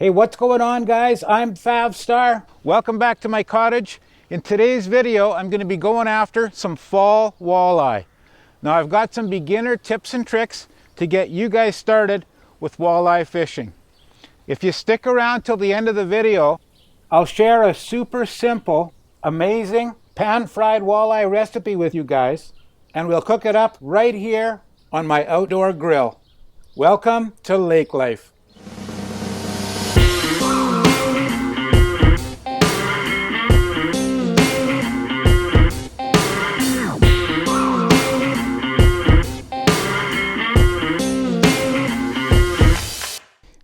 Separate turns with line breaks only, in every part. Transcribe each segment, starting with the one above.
Hey, what's going on, guys? I'm Favstar. Welcome back to my cottage. In today's video, I'm going to be going after some fall walleye. Now, I've got some beginner tips and tricks to get you guys started with walleye fishing. If you stick around till the end of the video, I'll share a super simple, amazing pan-fried walleye recipe with you guys, and we'll cook it up right here on my outdoor grill. Welcome to Lake Life.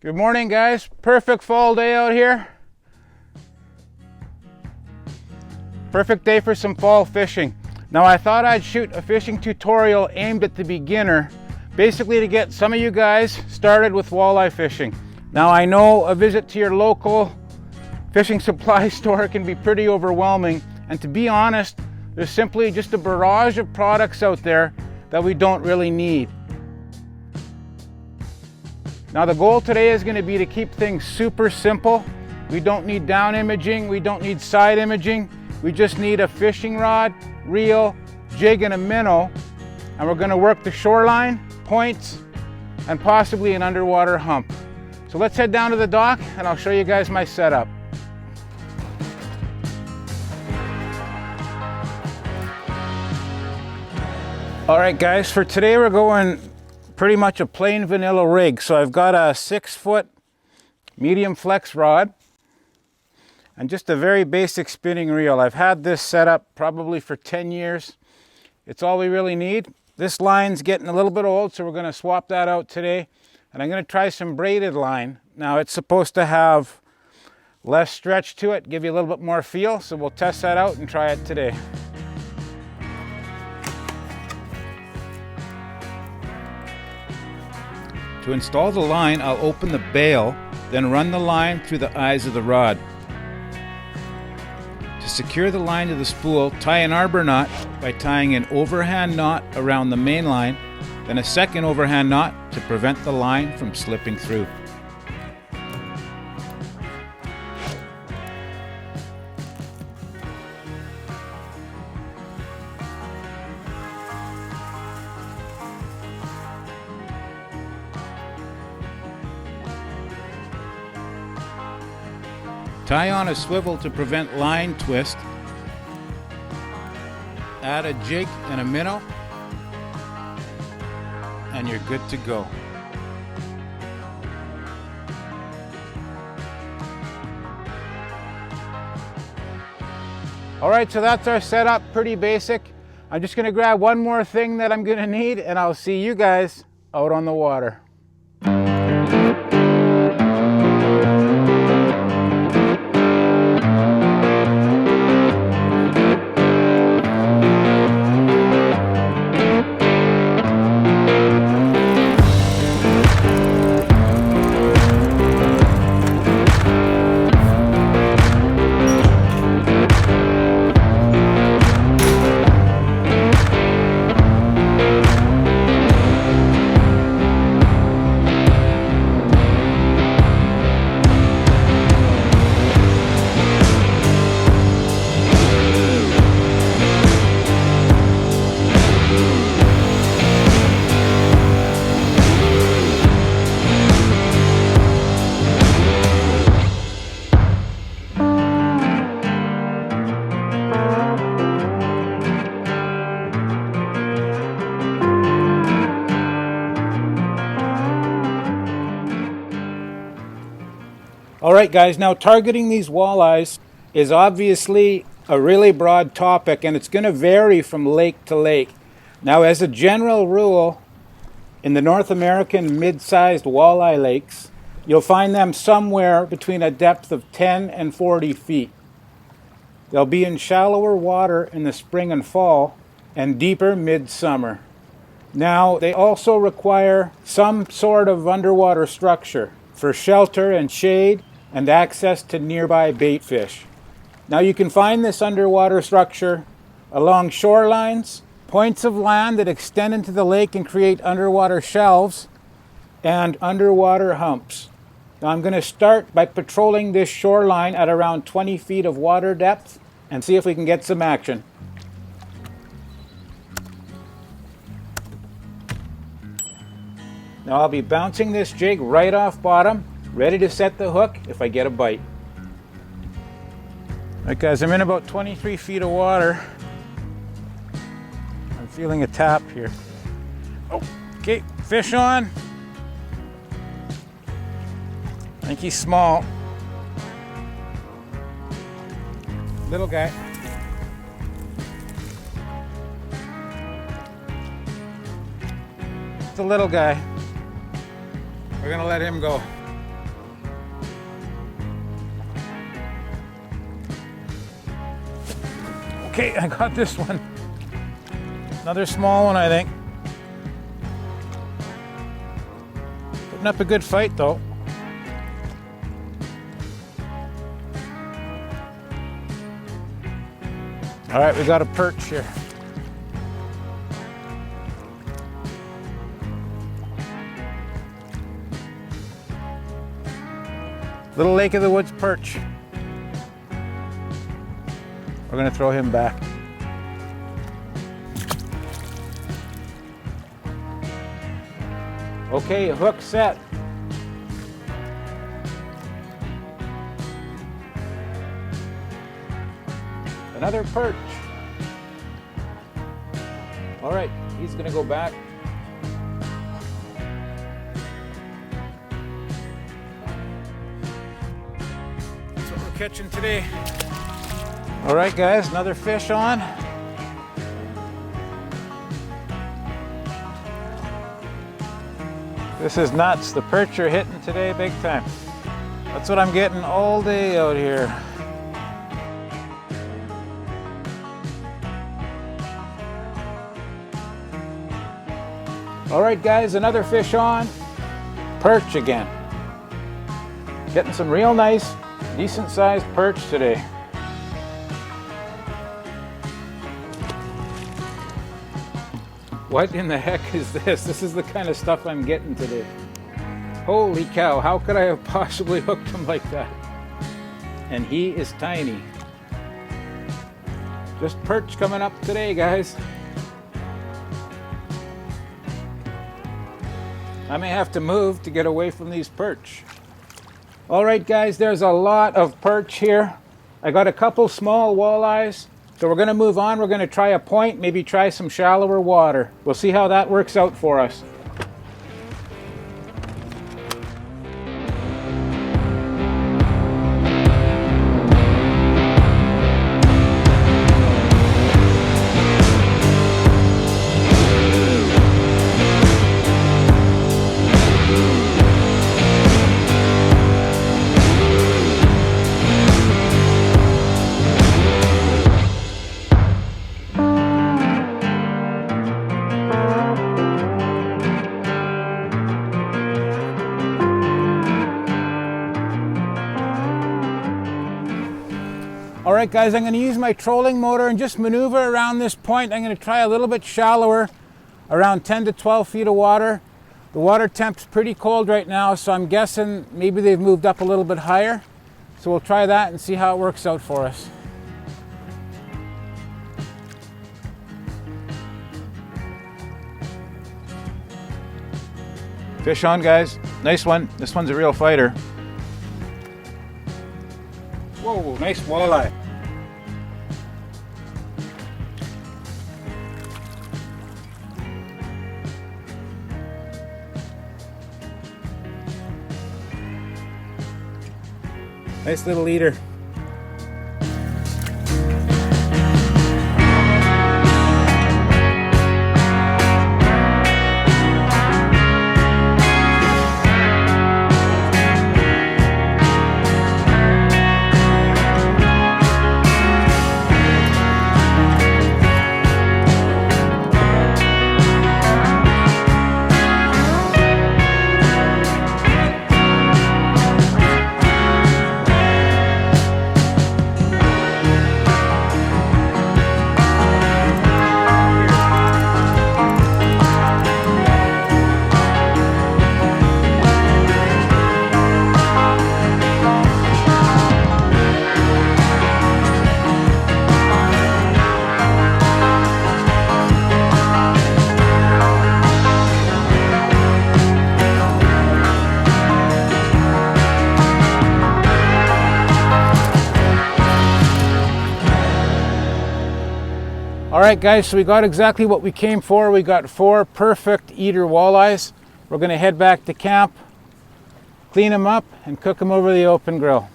Good morning, guys. Perfect fall day out here. Perfect day for some fall fishing. Now, I thought I'd shoot a fishing tutorial aimed at the beginner, basically to get some of you guys started with walleye fishing. Now, I know a visit to your local fishing supply store can be pretty overwhelming, and to be honest, there's simply just a barrage of products out there that we don't really need. Now, the goal today is going to be to keep things super simple. We don't need down imaging, we don't need side imaging. We just need a fishing rod, reel, jig, and a minnow. And we're going to work the shoreline, points, and possibly an underwater hump. So let's head down to the dock and I'll show you guys my setup. All right, guys, for today we're going pretty much a plain vanilla rig. So I've got a 6-foot medium flex rod and just a very basic spinning reel. I've had this set up probably for 10 years. It's all we really need. This line's getting a little bit old, so we're going to swap that out today. And I'm going to try some braided line. Now, it's supposed to have less stretch to it, give you a little bit more feel, so we'll test that out and try it today. To install the line, I'll open the bail, then run the line through the eyes of the rod. To secure the line to the spool, tie an arbor knot by tying an overhand knot around the main line, then a second overhand knot to prevent the line from slipping through. Tie on a swivel to prevent line twist. Add a jig and a minnow, and you're good to go. All right, so that's our setup, pretty basic. I'm just gonna grab one more thing that I'm gonna need, and I'll see you guys out on the water. All right, guys, now targeting these walleyes is obviously a really broad topic, and it's going to vary from lake to lake. Now, as a general rule, in the North American mid-sized walleye lakes, you'll find them somewhere between a depth of 10 and 40 feet. They'll be in shallower water in the spring and fall and deeper midsummer. Now, they also require some sort of underwater structure for shelter and shade and access to nearby bait fish. Now, you can find this underwater structure along shorelines, points of land that extend into the lake and create underwater shelves, and underwater humps. Now I'm going to start by patrolling this shoreline at around 20 feet of water depth and see if we can get some action. Now I'll be bouncing this jig right off bottom, ready to set the hook if I get a bite. Alright guys, I'm in about 23 feet of water. I'm feeling a tap here. Oh, okay, fish on. I think he's small. Little guy. It's a little guy. We're gonna let him go. Okay, I got this one. Another small one, I think. Putting up a good fight though. All right, we got a perch here. Little Lake of the Woods perch. We're gonna throw him back. Okay, hook set. Another perch. All right, he's gonna go back. That's what we're catching today. All right, guys, another fish on. This is nuts. The perch are hitting today big time. That's what I'm getting all day out here. All right, guys, another fish on. Perch again. Getting some real nice, decent sized perch today. What in the heck is this? This is the kind of stuff I'm getting today. Holy cow, how could I have possibly hooked him like that? And he is tiny. Just perch coming up today, guys. I may have to move to get away from these perch. All right, guys, there's a lot of perch here. I got a couple small walleyes. So we're going to move on. We're going to try a point, maybe try some shallower water. We'll see how that works out for us. All right, guys, I'm going to use my trolling motor and just maneuver around this point. I'm going to try a little bit shallower, around 10 to 12 feet of water. The water temp's pretty cold right now, so I'm guessing maybe they've moved up a little bit higher. So we'll try that and see how it works out for us. Fish on, guys. Nice one. This one's a real fighter. Whoa, nice walleye. Nice little leader. right, guys, so we got exactly what we came for. We got 4 perfect eater walleyes. We're going to head back to camp, clean them up, and cook them over the open grill.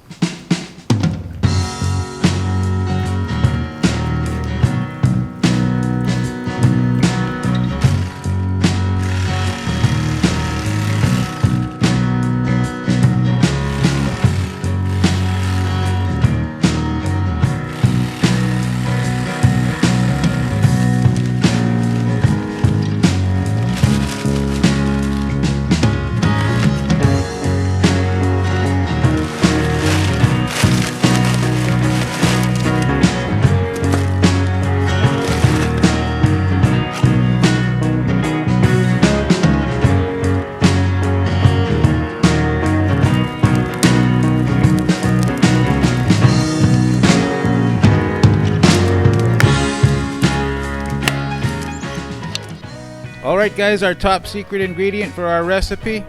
Alright guys, our top secret ingredient for our recipe,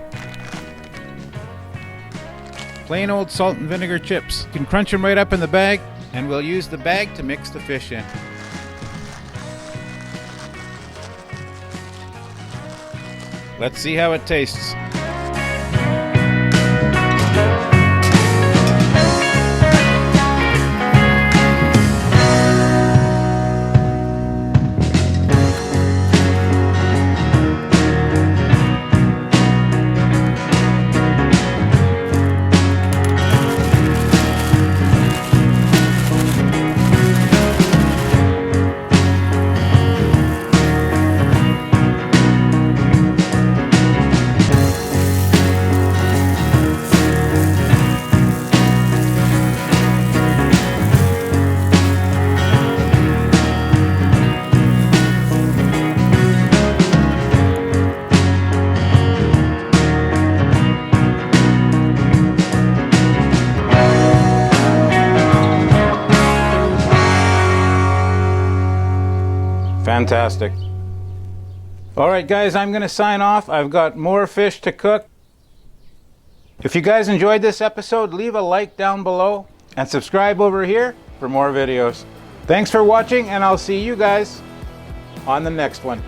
plain old salt and vinegar chips. You can crunch them right up in the bag, and we'll use the bag to mix the fish in. Let's see how it tastes. Fantastic. Alright guys, I'm going to sign off. I've got more fish to cook. If you guys enjoyed this episode, leave a like down below and subscribe over here for more videos. Thanks for watching, and I'll see you guys on the next one.